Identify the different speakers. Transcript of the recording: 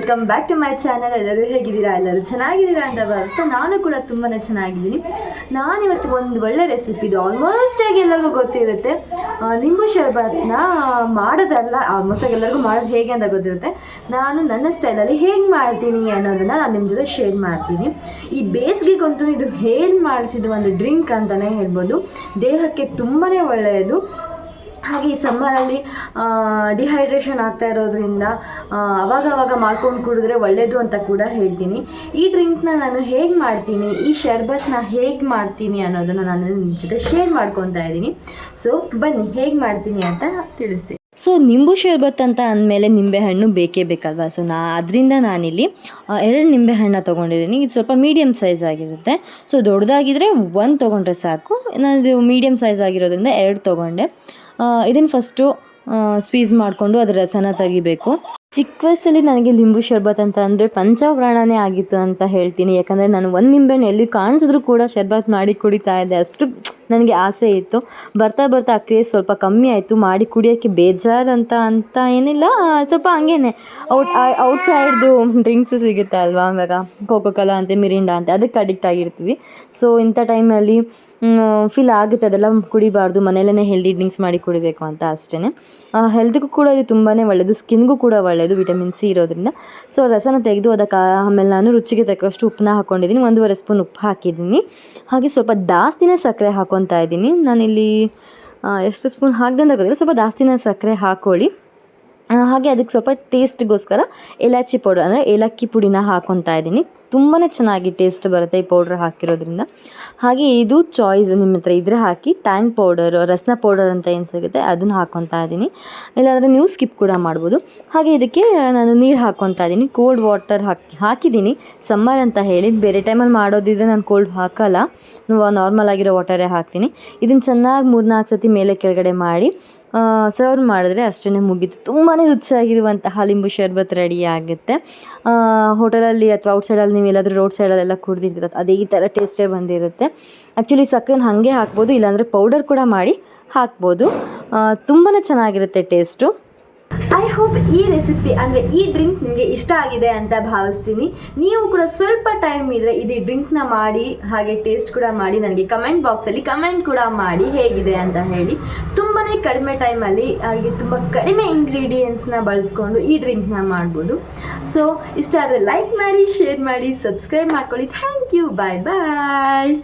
Speaker 1: Welcome back to my channel. ಎಲ್ಲರೂ ಹೇಗಿದ್ದೀರಾ? ಎಲ್ಲರೂ ಚೆನ್ನಾಗಿದ್ದೀರಾ ಅಂತ ಭಾವಿಸ್ತಾ ನಾನು ಕೂಡ ತುಂಬಾ ಚೆನ್ನಾಗಿದ್ದೀನಿ. ನಾನಿವತ್ತು ಒಂದು ಒಳ್ಳೆ ರೆಸಿಪಿದು ಆಲ್ಮೋಸ್ಟ್ ಆಗಿ ಎಲ್ಲರಿಗೂ ಗೊತ್ತಿರುತ್ತೆ. ನಿಂಬು ಶರ್ಬತ್ನ ಮಾಡೋದಲ್ಲ, ಆಲ್ಮೋಸ್ಟ್ ಆಗಿ ಎಲ್ಲರಿಗೂ ಮಾಡೋದು ಹೇಗೆ ಅಂತ ಗೊತ್ತಿರುತ್ತೆ. ನಾನು ನನ್ನ ಸ್ಟೈಲಲ್ಲಿ ಹೇಗೆ ಮಾಡ್ತೀನಿ ಅನ್ನೋದನ್ನು ನಾನು ನಿಮ್ಮ ಜೊತೆ ಶೇರ್ ಮಾಡ್ತೀನಿ. ಈ ಬೇಸಿಗೆಗಂತೂ ಇದು ಹೇಳಿ ಮಾಡಿಸಿದ ಒಂದು ಡ್ರಿಂಕ್ ಅಂತಲೇ ಹೇಳ್ಬೋದು. ದೇಹಕ್ಕೆ ತುಂಬಾ ಒಳ್ಳೆಯದು. ಹಾಗೆ ಈ ಸಮ್ಮರಲ್ಲಿ ಡಿಹೈಡ್ರೇಷನ್ ಆಗ್ತಾ ಇರೋದ್ರಿಂದ ಅವಾಗ ಮಾಡ್ಕೊಂಡು ಕುಡಿದ್ರೆ ಒಳ್ಳೆಯದು ಅಂತ ಕೂಡ ಹೇಳ್ತೀನಿ. ಈ ಡ್ರಿಂಕ್ನ ನಾನು ಹೇಗೆ ಮಾಡ್ತೀನಿ, ಈ ಶರ್ಬತ್ನ ಹೇಗೆ ಮಾಡ್ತೀನಿ ಅನ್ನೋದನ್ನು ನಾನು ನಿಮ್ಮ ಜೊತೆ ಶೇರ್ ಮಾಡ್ಕೊತಾ ಇದ್ದೀನಿ. ಸೊ ಬನ್ನಿ ಹೇಗೆ ಮಾಡ್ತೀನಿ ಅಂತ ತಿಳಿಸ್ತೀನಿ. ಸೊ ನಿಂಬು ಶರ್ಬತ್ ಅಂತ ಅಂದಮೇಲೆ ನಿಂಬೆಹಣ್ಣು ಬೇಕೇ ಬೇಕಲ್ವಾ. ಸೊ ಅದರಿಂದ ನಾನಿಲ್ಲಿ 2 ನಿಂಬೆಹಣ್ಣ ತೊಗೊಂಡಿದ್ದೀನಿ. ಇದು ಸ್ವಲ್ಪ ಮೀಡಿಯಮ್ ಸೈಜ್ ಆಗಿರುತ್ತೆ. ಸೊ ದೊಡ್ಡದಾಗಿದ್ದರೆ 1 ತೊಗೊಂಡ್ರೆ ಸಾಕು. ನಾನು ಮೀಡಿಯಮ್ ಸೈಜ್ ಆಗಿರೋದ್ರಿಂದ 2 ತೊಗೊಂಡೆ. ಇದನ್ನು ಫಸ್ಟು ಸ್ವೀಸ್ ಮಾಡಿಕೊಂಡು ಅದರ ರಸನ ತೆಗಿಬೇಕು. ಚಿಕ್ಕ ವಯಸ್ಸಲ್ಲಿ ನನಗೆ ಲಿಂಬು ಶರ್ಬತ್ ಅಂತ ಅಂದರೆ ಪಂಚಪ್ರಾಣನೇ ಆಗಿತ್ತು ಅಂತ ಹೇಳ್ತೀನಿ. ಯಾಕಂದರೆ ನಾನು 1 ನಿಂಬೆಹಣ್ಣು ಎಲ್ಲಿ ಕಾಣಿಸಿದ್ರು ಕೂಡ ಶರ್ಬತ್ ಮಾಡಿ ಕುಡಿತಾ ಇದ್ದೆ. ಅಷ್ಟು ನನಗೆ ಆಸೆ ಇತ್ತು. ಬರ್ತಾ ಆ ಕ್ರೇಜ್ ಸ್ವಲ್ಪ ಕಮ್ಮಿ ಆಯಿತು. ಮಾಡಿ ಕುಡಿಯೋಕ್ಕೆ ಬೇಜಾರು ಅಂತ ಏನಿಲ್ಲ, ಸ್ವಲ್ಪ ಹಂಗೇನೆ ಔಟ್ಸೈಡ್ದು ಡ್ರಿಂಕ್ಸ್ ಸಿಗುತ್ತೆ ಅಲ್ವಾ, ಇವಾಗ ಕೋಕೋ ಕೋಲಾ ಅಂತೆ, ಮಿರಿಂಡಾ ಅಂತೆ, ಅದಕ್ಕೆ ಅಡಿಕ್ಟ್ ಆಗಿರ್ತೀವಿ. ಸೊ ಇಂಥ ಟೈಮಲ್ಲಿ ಫೀಲ್ ಆಗುತ್ತೆ ಅದೆಲ್ಲ ಕುಡಿಬಾರ್ದು, ಮನೆಯಲ್ಲೇ ಹೆಲ್ದಿ ಡ್ರಿಂಕ್ಸ್ ಮಾಡಿ ಕುಡಿಬೇಕು ಅಂತ ಅಷ್ಟೇ. ಹೆಲ್ತ್ಗೂ ಕೂಡ ಇದು ತುಂಬಾ ಒಳ್ಳೆಯದು, ಸ್ಕಿನ್ಗೂ ಕೂಡ ಒಳ್ಳೆಯದು, ವಿಟಮಿನ್ ಸಿ ಇರೋದ್ರಿಂದ. ಸೊ ರಸನ ತೆಗೆದು ಅದಕ್ಕೆ ಆಮೇಲೆ ನಾನು ರುಚಿಗೆ ತಕ್ಕಷ್ಟು ಉಪ್ಪನ್ನ ಹಾಕ್ಕೊಂಡಿದ್ದೀನಿ. 1.5 ಸ್ಪೂನ್ ಉಪ್ಪು ಹಾಕಿದ್ದೀನಿ. ಹಾಗೆ ಸ್ವಲ್ಪ ಜಾಸ್ತಿನೇ ಸಕ್ಕರೆ ಹಾಕ್ಕೊತಾ ಇದ್ದೀನಿ. ನಾನಿಲ್ಲಿ ಎಷ್ಟು ಸ್ಪೂನ್ ಹಾಕ್ದಂತ ಗೊತ್ತಿಲ್ಲ, ಸ್ವಲ್ಪ ಜಾಸ್ತಿನೇ ಸಕ್ಕರೆ ಹಾಕ್ಕೊಳ್ಳಿ. ಹಾಗೆ ಅದಕ್ಕೆ ಸ್ವಲ್ಪ ಟೇಸ್ಟ್ಗೋಸ್ಕರ ಏಲಕ್ಕಿ ಪೌಡರ್ ಅಂದರೆ ಏಲಕ್ಕಿ ಪುಡಿನ ಹಾಕ್ಕೊತಾ ಇದ್ದೀನಿ. ತುಂಬಾ ಚೆನ್ನಾಗಿ ಟೇಸ್ಟ್ ಬರುತ್ತೆ ಈ ಪೌಡ್ರ್ ಹಾಕಿರೋದ್ರಿಂದ. ಹಾಗೆ ಇದು ಚಾಯ್ಸ್, ನಿಮ್ಮ ಹತ್ರ ಇದ್ರೆ ಹಾಕಿ. ಟ್ಯಾಂಗ್ ಪೌಡರ್, ರಸ್ನ ಪೌಡರ್ ಅಂತ ಏನು ಸಿಗುತ್ತೆ ಅದನ್ನು ಹಾಕ್ಕೊತಾ ಇದ್ದೀನಿ. ಇಲ್ಲಾಂದರೆ ನೀವು ಸ್ಕಿಪ್ ಕೂಡ ಮಾಡ್ಬೋದು. ಹಾಗೆ ಇದಕ್ಕೆ ನಾನು ನೀರು ಹಾಕ್ಕೊತಾ ಇದ್ದೀನಿ. ಕೋಲ್ಡ್ ವಾಟರ್ ಹಾಕಿದ್ದೀನಿ ಸಮ್ಮರ್ ಅಂತ ಹೇಳಿ. ಬೇರೆ ಟೈಮಲ್ಲಿ ಮಾಡೋದಿದ್ರೆ ನಾನು ಕೋಲ್ಡ್ ಹಾಕಲ್ಲ, ನಾರ್ಮಲ್ ಆಗಿರೋ ವಾಟರೇ ಹಾಕ್ತೀನಿ. ಇದನ್ನು ಚೆನ್ನಾಗಿ 3-4 ಸತಿ ಮೇಲೆ ಕೆಳಗಡೆ ಮಾಡಿ ಸರ್ವ್ ಮಾಡಿದ್ರೆ ಅಷ್ಟೇ, ಮುಗೀತು. ತುಂಬಾ ರುಚಿಯಾಗಿರುವಂತಹ ಲಿಂಬು ಶರ್ಬತ್ ರೆಡಿ ಆಗುತ್ತೆ. ಹೋಟೆಲಲ್ಲಿ ಅಥವಾ ಔಟ್ಸೈಡಲ್ಲಿ ನೀವು ಎಲ್ಲಾದರೂ ರೋಡ್ ಸೈಡಲ್ಲೆಲ್ಲ ಕುಡ್ದಿರ್ತೀರ, ಅದೇ ಈ ಥರ ಟೇಸ್ಟೇ ಬಂದಿರುತ್ತೆ. ಆ್ಯಕ್ಚುಲಿ ಸಕ್ಕರೆನ ಹಾಗೆ ಹಾಕ್ಬೋದು, ಇಲ್ಲಾಂದರೆ ಪೌಡರ್ ಕೂಡ ಮಾಡಿ ಹಾಕ್ಬೋದು. ತುಂಬಾ ಚೆನ್ನಾಗಿರುತ್ತೆ ಟೇಸ್ಟು. ಐ ಹೋಪ್ ಈ ರೆಸಿಪಿ ಅಂದರೆ ಈ ಡ್ರಿಂಕ್ ನಿಮಗೆ ಇಷ್ಟ ಆಗಿದೆ ಅಂತ ಭಾವಿಸ್ತೀನಿ. ನೀವು ಕೂಡ ಸ್ವಲ್ಪ ಟೈಮ್ ಇದ್ದರೆ ಇದು ಡ್ರಿಂಕ್ನ ಮಾಡಿ ಹಾಗೆ ಟೇಸ್ಟ್ ಕೂಡ ಮಾಡಿ ನನಗೆ ಕಮೆಂಟ್ ಬಾಕ್ಸಲ್ಲಿ ಕಮೆಂಟ್ ಕೂಡ ಮಾಡಿ ಹೇಗಿದೆ ಅಂತ ಹೇಳಿ. ತುಂಬಾ ಕಡಿಮೆ ಟೈಮಲ್ಲಿ ಹಾಗೆ ತುಂಬ ಕಡಿಮೆ ಇಂಗ್ರೀಡಿಯೆಂಟ್ಸ್ನ ಬಳಸ್ಕೊಂಡು ಈ ಡ್ರಿಂಕ್ನ ಮಾಡ್ಬೋದು. ಸೊ ಇಷ್ಟ ಆದರೆ ಲೈಕ್ ಮಾಡಿ, ಶೇರ್ ಮಾಡಿ, ಸಬ್ಸ್ಕ್ರೈಬ್ ಮಾಡ್ಕೊಳ್ಳಿ. Thank you, bye bye.